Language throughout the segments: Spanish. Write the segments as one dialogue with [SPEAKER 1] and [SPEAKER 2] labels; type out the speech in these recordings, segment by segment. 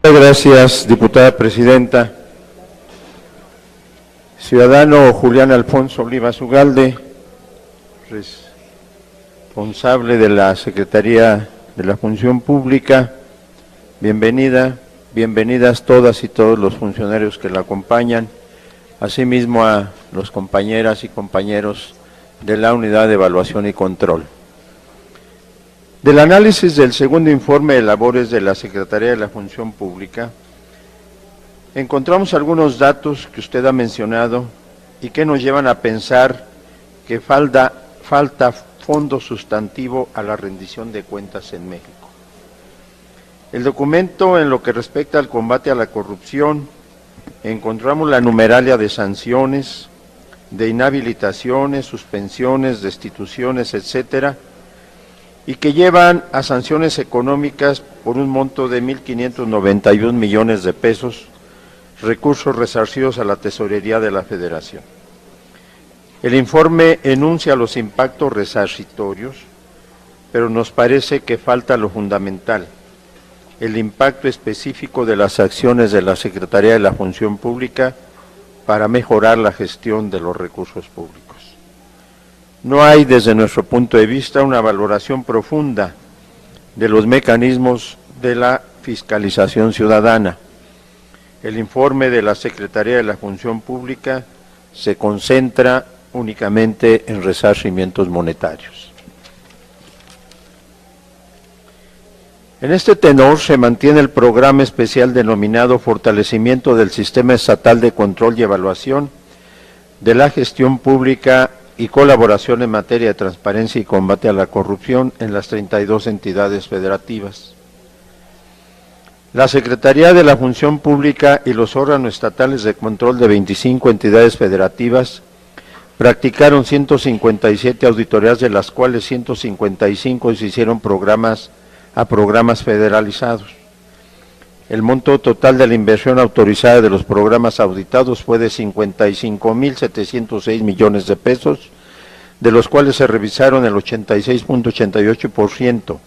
[SPEAKER 1] Gracias, diputada presidenta. Ciudadano Julián Alfonso Olivas Ugalde, responsable de la Secretaría de la Función Pública, bienvenidas todas y todos los funcionarios que la acompañan, asimismo a los compañeras y compañeros de la Unidad de Evaluación y Control. Del análisis del segundo informe de labores de la Secretaría de la Función Pública, encontramos algunos datos que usted ha mencionado y que nos llevan a pensar que falta fondo sustantivo a la rendición de cuentas en México. El documento, en lo que respecta al combate a la corrupción, encontramos la numeralia de sanciones, de inhabilitaciones, suspensiones, destituciones, etcétera, y que llevan a sanciones económicas por un monto de 1.591 millones de pesos, recursos resarcidos a la Tesorería de la Federación. El informe enuncia los impactos resarcitorios, pero nos parece que falta lo fundamental, el impacto específico de las acciones de la Secretaría de la Función Pública para mejorar la gestión de los recursos públicos. No hay, desde nuestro punto de vista, una valoración profunda de los mecanismos de la fiscalización ciudadana. El informe de la Secretaría de la Función Pública se concentra únicamente en resarcimientos monetarios. En este tenor se mantiene el programa especial denominado Fortalecimiento del Sistema Estatal de Control y Evaluación de la Gestión Pública y colaboración en materia de transparencia y combate a la corrupción en las 32 entidades federativas. La Secretaría de la Función Pública y los órganos estatales de control de 25 entidades federativas practicaron 157 auditorías, de las cuales 155 se hicieron programas federalizados. El monto total de la inversión autorizada de los programas auditados fue de 55.706 millones de pesos, de los cuales se revisaron el 86.88%,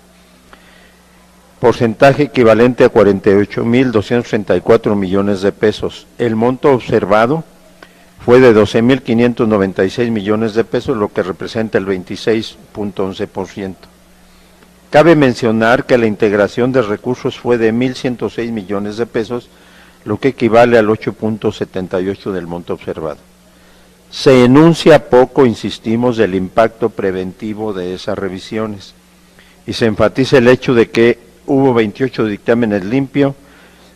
[SPEAKER 1] porcentaje equivalente a 48.234 millones de pesos. El monto observado fue de 12.596 millones de pesos, lo que representa el 26.11%. Cabe mencionar que la integración de recursos fue de 1.106 millones de pesos, lo que equivale al 8.78% del monto observado. Se enuncia poco, insistimos, del impacto preventivo de esas revisiones, y se enfatiza el hecho de que hubo 28 dictámenes limpios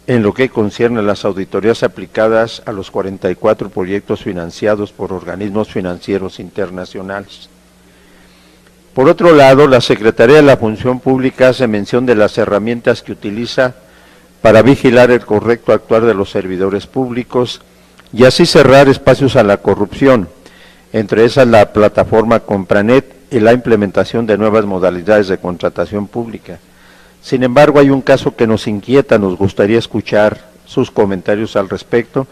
[SPEAKER 1] en lo que concierne a las auditorías aplicadas a los 44 proyectos financiados por organismos financieros internacionales. Por otro lado, la Secretaría de la Función Pública hace mención de las herramientas que utiliza para vigilar el correcto actuar de los servidores públicos y así cerrar espacios a la corrupción, entre esas la plataforma Compranet y la implementación de nuevas modalidades de contratación pública. Sin embargo, hay un caso que nos inquieta, nos gustaría escuchar sus comentarios al respecto,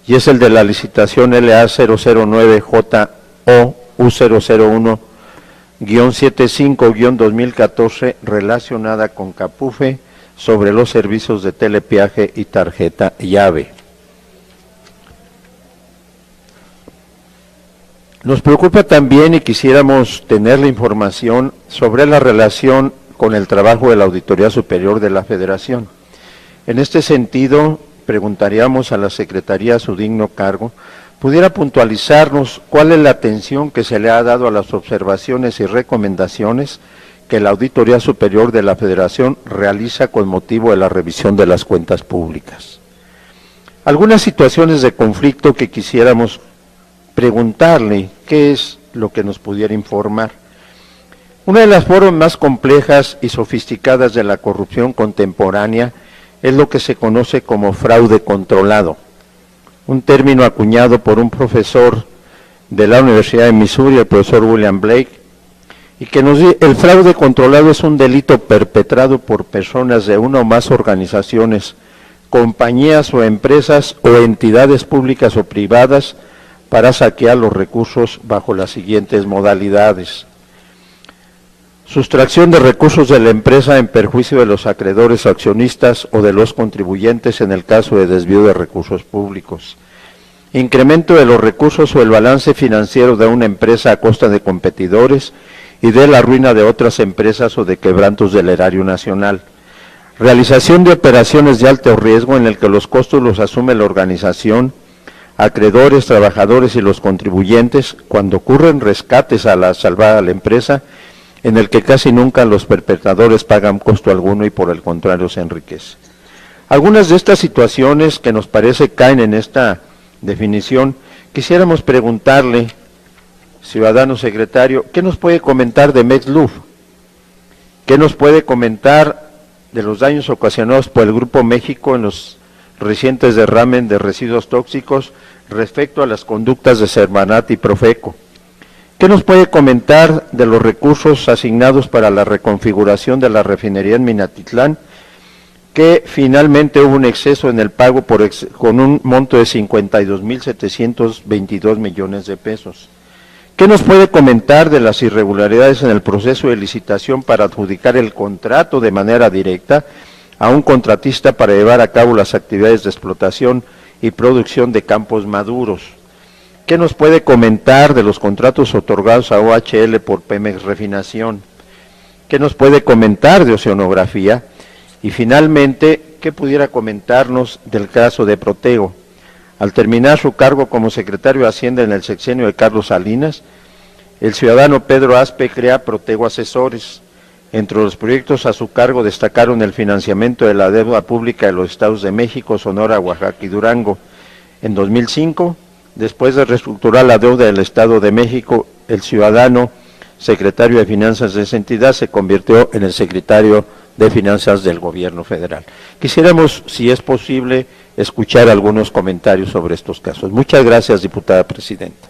[SPEAKER 1] y es el de la licitación LA 009JO001-75-2014 relacionada con Capufe sobre los servicios de telepeaje y tarjeta llave. Nos preocupa también y quisiéramos tener la información sobre la relación con el trabajo de la Auditoría Superior de la Federación. En este sentido, preguntaríamos a la Secretaría a su digno cargo, pudiera puntualizarnos cuál es la atención que se le ha dado a las observaciones y recomendaciones que la Auditoría Superior de la Federación realiza con motivo de la revisión de las cuentas públicas. Algunas situaciones de conflicto que quisiéramos preguntarle qué es lo que nos pudiera informar. Una de las formas más complejas y sofisticadas de la corrupción contemporánea es lo que se conoce como fraude controlado, un término acuñado por un profesor de la Universidad de Missouri, el profesor William Blake, y que nos dice: el fraude controlado es un delito perpetrado por personas de una o más organizaciones, compañías o empresas o entidades públicas o privadas para saquear los recursos bajo las siguientes modalidades: Sustracción de recursos de la empresa en perjuicio de los acreedores o accionistas o de los contribuyentes en el caso de desvío de recursos públicos. Incremento de los recursos o el balance financiero de una empresa a costa de competidores y de la ruina de otras empresas o de quebrantos del erario nacional. Realización de operaciones de alto riesgo en el que los costos los asume la organización, acreedores, trabajadores y los contribuyentes cuando ocurren rescates a la salvar a la empresa, en el que casi nunca los perpetradores pagan costo alguno y por el contrario se enriquecen. Algunas de estas situaciones que nos parece caen en esta definición, quisiéramos preguntarle, ciudadano secretario, ¿qué nos puede comentar de Mexluf? ¿Qué nos puede comentar de los daños ocasionados por el Grupo México en los recientes derrames de residuos tóxicos respecto a las conductas de Semarnat y Profeco? ¿Qué nos puede comentar de los recursos asignados para la reconfiguración de la refinería en Minatitlán, que finalmente hubo un exceso en el pago con un monto de 52.722 millones de pesos? ¿Qué nos puede comentar de las irregularidades en el proceso de licitación para adjudicar el contrato de manera directa a un contratista para llevar a cabo las actividades de explotación y producción de campos maduros? ¿Qué nos puede comentar de los contratos otorgados a OHL por Pemex Refinación? ¿Qué nos puede comentar de oceanografía? Y finalmente, ¿qué pudiera comentarnos del caso de Protego? Al terminar su cargo como secretario de Hacienda en el sexenio de Carlos Salinas, el ciudadano Pedro Aspe crea Protego Asesores. Entre los proyectos a su cargo destacaron el financiamiento de la deuda pública de los estados de México, Sonora, Oaxaca y Durango. En 2005, después de reestructurar la deuda del Estado de México, el ciudadano secretario de Finanzas de esa entidad se convirtió en el secretario de Finanzas del Gobierno Federal. Quisiéramos, si es posible, escuchar algunos comentarios sobre estos casos. Muchas gracias, diputada presidenta.